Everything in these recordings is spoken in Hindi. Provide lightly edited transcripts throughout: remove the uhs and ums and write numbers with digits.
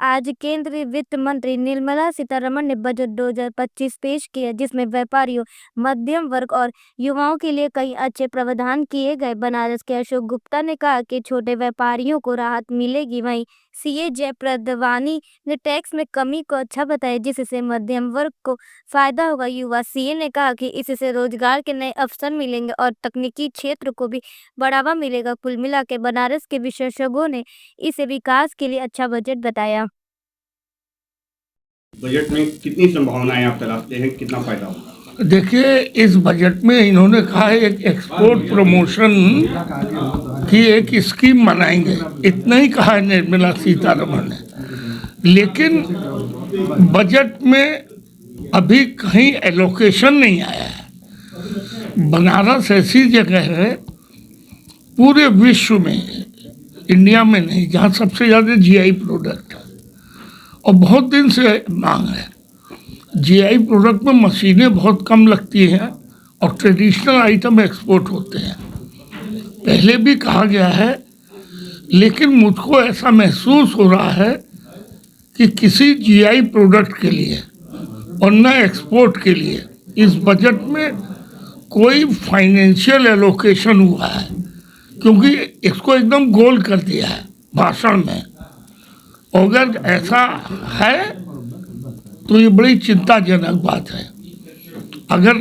आज केंद्रीय वित्त मंत्री निर्मला सीतारमण ने बजट 2025 पेश किया, जिसमें व्यापारियों, मध्यम वर्ग और युवाओं के लिए कई अच्छे प्रावधान किए गए। बनारस के अशोक गुप्ता ने कहा कि छोटे व्यापारियों को राहत मिलेगी। वहीं सीए जयप्रद वानी ने टैक्स में कमी को अच्छा बताया, जिससे मध्यम वर्ग को फायदा होगा। युवा सीए ने कहा कि इससे रोजगार के नए अवसर मिलेंगे और तकनीकी क्षेत्र को भी बढ़ावा मिलेगा। कुल मिलाकर बनारस के विशेषज्ञों ने इसे विकास के लिए अच्छा बजट बताया। बजट में कितनी संभावनाएं आप तलाशते हैं, कितना फायदा होगा? देखिए, इस बजट में इन्होंने कहा है एक एक्सपोर्ट प्रमोशन की एक स्कीम बनाएंगे, इतना ही कहा है निर्मला सीतारमण ने। लेकिन बजट में अभी कहीं एलोकेशन नहीं आया है। बनारस ऐसी जगह है पूरे विश्व में, इंडिया में नहीं, जहाँ सबसे ज़्यादा जीआई प्रोडक्ट है और बहुत दिन से मांग है। जीआई प्रोडक्ट में मशीनें बहुत कम लगती हैं और ट्रेडिशनल आइटम एक्सपोर्ट होते हैं। पहले भी कहा गया है, लेकिन मुझको ऐसा महसूस हो रहा है कि किसी जीआई प्रोडक्ट के लिए और न एक्सपोर्ट के लिए इस बजट में कोई फाइनेंशियल एलोकेशन हुआ है, क्योंकि इसको एकदम गोल कर दिया है भाषण में। अगर ऐसा है तो ये बड़ी चिंताजनक बात है। अगर,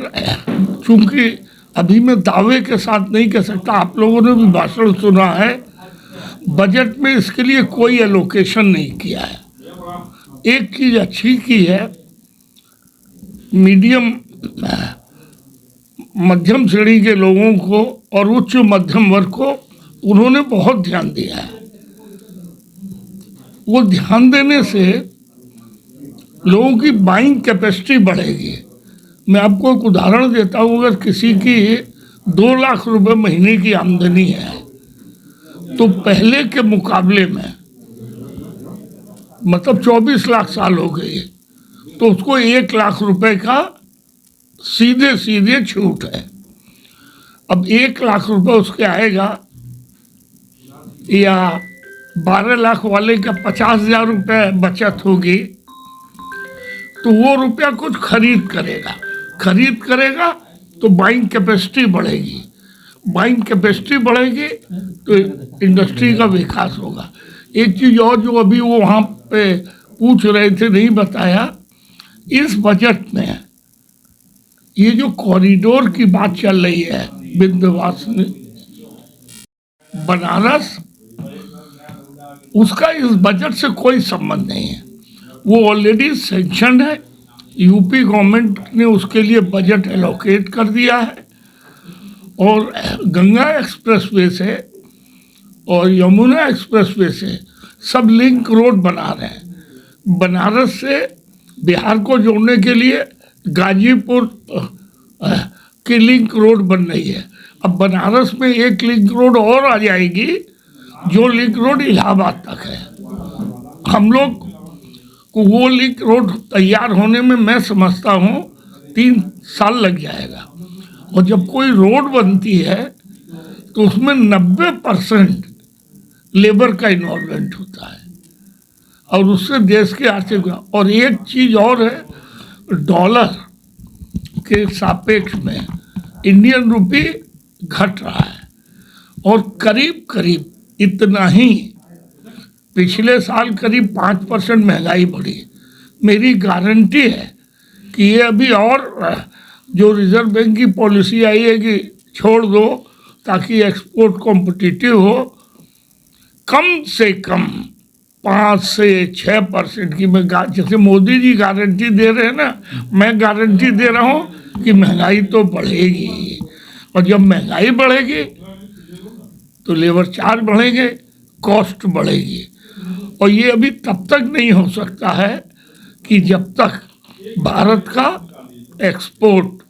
चूंकि अभी मैं दावे के साथ नहीं कह सकता, आप लोगों ने भी भाषण सुना है, बजट में इसके लिए कोई एलोकेशन नहीं किया है। एक चीज़ अच्छी की है, मीडियम मध्यम श्रेणी के लोगों को और उच्च मध्यम वर्ग को उन्होंने बहुत ध्यान दिया है। वो ध्यान देने से लोगों की बाइंग कैपेसिटी बढ़ेगी। मैं आपको एक उदाहरण देता हूँ, अगर किसी की 2 लाख रुपए महीने की आमदनी है तो पहले के मुकाबले में, मतलब 24 लाख साल हो गए, तो उसको 1 लाख रुपए का सीधे सीधे छूट है। अब 1 लाख रुपए उसके आएगा, या 12 लाख वाले का 50,000 रुपये बचत होगी, तो वो रुपया कुछ खरीद करेगा तो बाइंग कैपेसिटी बढ़ेगी। बाइंग कैपेसिटी बढ़ेगी तो इंडस्ट्री का विकास होगा। एक चीज़ और जो अभी वो वहाँ पे पूछ रहे थे, नहीं बताया, इस बजट में ये जो कॉरिडोर की बात चल रही है, विंध्यवासिनी बनारस, उसका इस बजट से कोई संबंध नहीं है। वो ऑलरेडी सैंक्शन है, यूपी गवर्नमेंट ने उसके लिए बजट एलोकेट कर दिया है। और गंगा एक्सप्रेसवे से और यमुना एक्सप्रेसवे से सब लिंक रोड बना रहे हैं। बनारस से बिहार को जोड़ने के लिए गाजीपुर की लिंक रोड बन रही है। अब बनारस में एक लिंक रोड और आ जाएगी, जो लिंक रोड इलाहाबाद तक है। हम लोग को वो लिंक रोड तैयार होने में मैं समझता हूँ 3 साल लग जाएगा। और जब कोई रोड बनती है तो उसमें 90% लेबर का इन्वॉल्वमेंट होता है और उससे देश के आर्थिक। और एक चीज़ और है, डॉलर के सापेक्ष में इंडियन रुपी घट रहा है और करीब करीब इतना ही, पिछले साल करीब 5% महंगाई बढ़ी। मेरी गारंटी है कि ये अभी और, जो रिजर्व बैंक की पॉलिसी आई है कि छोड़ दो ताकि एक्सपोर्ट कॉम्पिटिटिव हो, कम से कम 5 से 6% की, मैं जैसे मोदी जी गारंटी दे रहे हैं ना, मैं गारंटी दे रहा हूँ कि महंगाई तो बढ़ेगी। और जब महंगाई बढ़ेगी तो लेबर चार्ज बढ़ेंगे, कॉस्ट बढ़ेगी। और ये अभी तब तक नहीं हो सकता है कि जब तक भारत का एक्सपोर्ट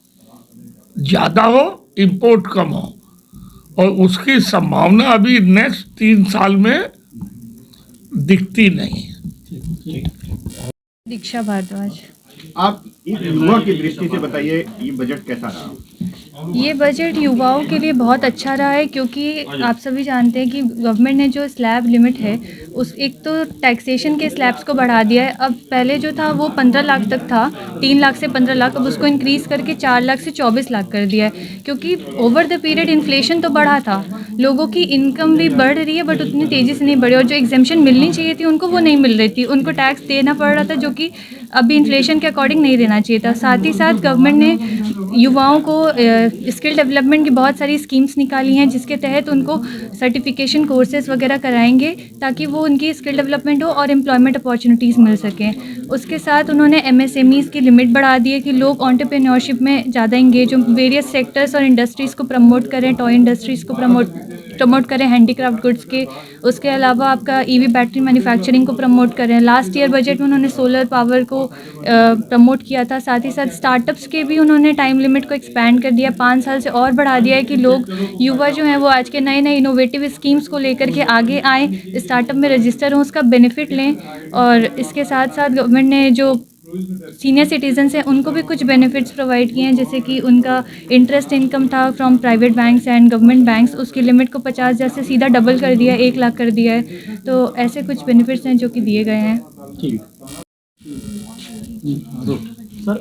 ज़्यादा हो, इंपोर्ट कम हो। और उसकी संभावना अभी नेक्स्ट 3 साल में दिखती नहीं है। दीक्षा भारद्वाज, आप एक युवा की दृष्टि से बताइए, ये बजट कैसा रहा? ये बजट युवाओं के लिए बहुत अच्छा रहा है, क्योंकि आप सभी जानते हैं कि गवर्नमेंट ने जो स्लैब लिमिट है, उस एक तो टैक्सेशन के स्लैब्स को बढ़ा दिया है। अब पहले जो था वो 15 लाख तक था, 3 लाख से 15 लाख, अब उसको इंक्रीज़ करके 4 लाख से 24 लाख कर दिया है। क्योंकि ओवर द पीरियड इन्फ्लेशन तो बढ़ा था, लोगों की इनकम भी बढ़ रही है बट उतनी तेज़ी से नहीं बढ़ी, और जो एग्जेम्पशन मिलनी चाहिए थी उनको वो नहीं मिल रही थी, उनको टैक्स देना पड़ रहा था जो कि अभी इन्फ्लेशन के अकॉर्डिंग नहीं देना चाहिए था। साथ ही साथ गवर्नमेंट ने युवाओं को स्किल डेवलपमेंट की बहुत सारी स्कीम्स निकाली हैं, जिसके तहत उनको सर्टिफिकेशन कोर्सेज वगैरह कराएंगे ताकि वो उनकी स्किल डेवलपमेंट हो और एम्प्लॉयमेंट अपॉर्चुनिटीज़ मिल सकें। उसके साथ उन्होंने MSMEs की लिमिट बढ़ा दी है कि लोग एंटरप्रेन्योरशिप में ज़्यादा इंगेज हों, वेरियस सेक्टर्स और इंडस्ट्रीज़ को प्रमोट करें, टॉय इंडस्ट्रीज़ को प्रमोट करें, हैंडीक्राफ्ट गुड्स के। उसके अलावा आपका EV बैटरी मैन्युफैक्चरिंग को प्रमोट करें। लास्ट ईयर बजट में उन्होंने सोलर पावर को प्रमोट किया था। साथ ही साथ स्टार्टअप्स के भी उन्होंने टाइम लिमिट को एक्सपेंड कर दिया, 5 साल से और बढ़ा दिया है कि लोग युवा जो हैं वो आज के नए नए इनोवेटिव स्कीम्स को लेकर के आगे आएँ, स्टार्टअप में रजिस्टर हों, उसका बेनिफिट लें। और इसके साथ साथ गवर्नमेंट ने जो सीनियर सिटीजन्स हैं उनको भी कुछ बेनिफिट्स प्रोवाइड किए हैं, जैसे कि उनका इंटरेस्ट इनकम था from private banks and government banks, उसकी लिमिट को 50,000 से सीधा डबल कर दिया है, 1 लाख कर दिया है। तो ऐसे कुछ बेनिफिट्स हैं जो कि दिए गए हैं। ठीक। सर,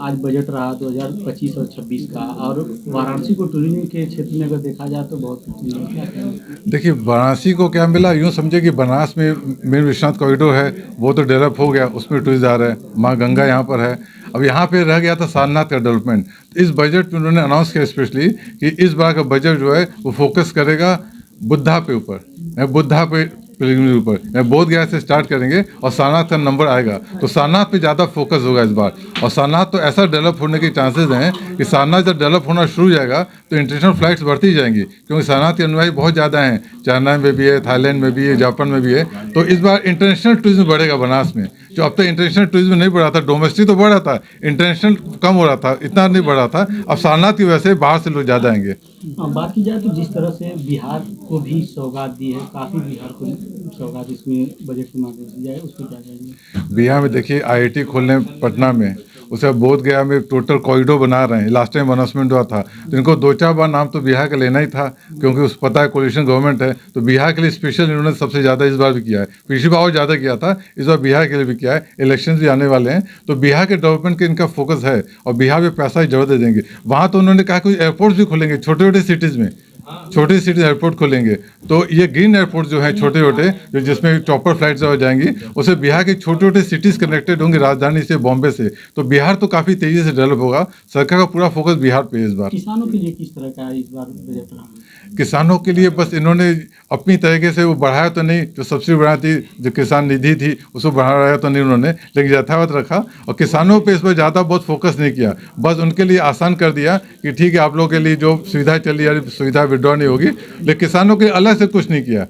आज बजट रहा 2025 और 26 का, और वाराणसी को टूरिज्म के क्षेत्र में अगर देखा जाए तो बहुत क्या कहेंगे? देखिए, वाराणसी को क्या मिला, यूँ समझे कि बनारस में मेन विश्वनाथ कॉरिडोर है, वो तो डेवलप हो गया, उसमें टूरिस्ट आ रहे हैं, माँ गंगा यहाँ पर है। अब यहाँ पे रह गया था सारनाथ का डेवलपमेंट। तो इस बजट में उन्होंने अनाउंस किया स्पेशली कि इस बार का बजट जो है वो फोकस करेगा बुद्धा पे ऊपर, बुद्धा पे पिलग्रिमेज ऊपर, बोध गया से स्टार्ट करेंगे और सारनाथ का नंबर आएगा, तो सारनाथ पे ज़्यादा फोकस होगा इस बार। और सारनाथ तो ऐसा डेवलप होने के चांसेस हैं कि सारनाथ जब डेवलप होना शुरू हो जाएगा तो इंटरनेशनल फ्लाइट्स बढ़ती जाएंगी, क्योंकि सारनाथ के अनुयायी बहुत ज़्यादा हैं, चाइना में भी है, थाईलैंड में भी है, जापान में भी है। तो इस बार इंटरनेशनल टूरिज्म बढ़ेगा बनारस में, जो अब तक इंटरनेशनल टूरिज्म नहीं बढ़ा था, डोमेस्टिक तो बढ़ रहा था, इंटरनेशनल कम हो रहा था, इतना नहीं बढ़ रहा था। अब सारनाथ की वजह से बाहर से लोग ज़्यादा आएंगे। बात की जाए तो जिस तरह से बिहार को भी सौगात दी है, काफ़ी बिहार को सौगात इसमें बजट के माध्यम से दी जाए, उस पर क्या कहेंगे? बिहार में देखिए IIT खोलने पटना में, उसे बोध गया में टोटल कॉरिडोर बना रहे हैं। लास्ट टाइम अनाउंसमेंट हुआ था तो इनको 2-4 बार नाम तो बिहार का लेना ही था, क्योंकि उस पता है कोलिशन गवर्नमेंट है, तो बिहार के लिए स्पेशल इन्होंने सबसे ज़्यादा इस बार भी किया है। पिछली बार और ज़्यादा किया था, इस बार बिहार के लिए भी किया है। इलेक्शन भी आने वाले हैं तो बिहार के डेवलपमेंट के इनका फोकस है, और बिहार में पैसा ही जरूर दे देंगे। वहाँ तो उन्होंने कहा कुछ एयरपोर्ट भी खोलेंगे छोटे छोटे सिटीज़ में, छोटी सिटी एयरपोर्ट खोलेंगे। तो ये ग्रीन एयरपोर्ट जो है छोटे छोटे, जो जिसमें चॉपर फ्लाइट्स हो जाएंगी, उससे बिहार के छोटे छोटे सिटीज़ कनेक्टेड होंगे राजधानी से, बॉम्बे से। तो बिहार तो काफ़ी तेज़ी से डेवलप होगा। सरकार का पूरा फोकस बिहार पे है इस बार। किसानों के लिए किस तरह का इस बार बजट रहा? किसानों के लिए बस इन्होंने अपनी तरीके से वो बढ़ाया तो नहीं, जो सब्सिडी बढ़ाई थी, जो किसान निधि थी उसको बढ़ाया तो नहीं उन्होंने, लेकिन यथावत रखा। और किसानों पे इस पर ज़्यादा बहुत फोकस नहीं किया, बस उनके लिए आसान कर दिया कि ठीक है आप लोगों के लिए जो सुविधा चली आ रही सुविधा विड्रॉ नहीं होगी, लेकिन किसानों के अलग से कुछ नहीं किया।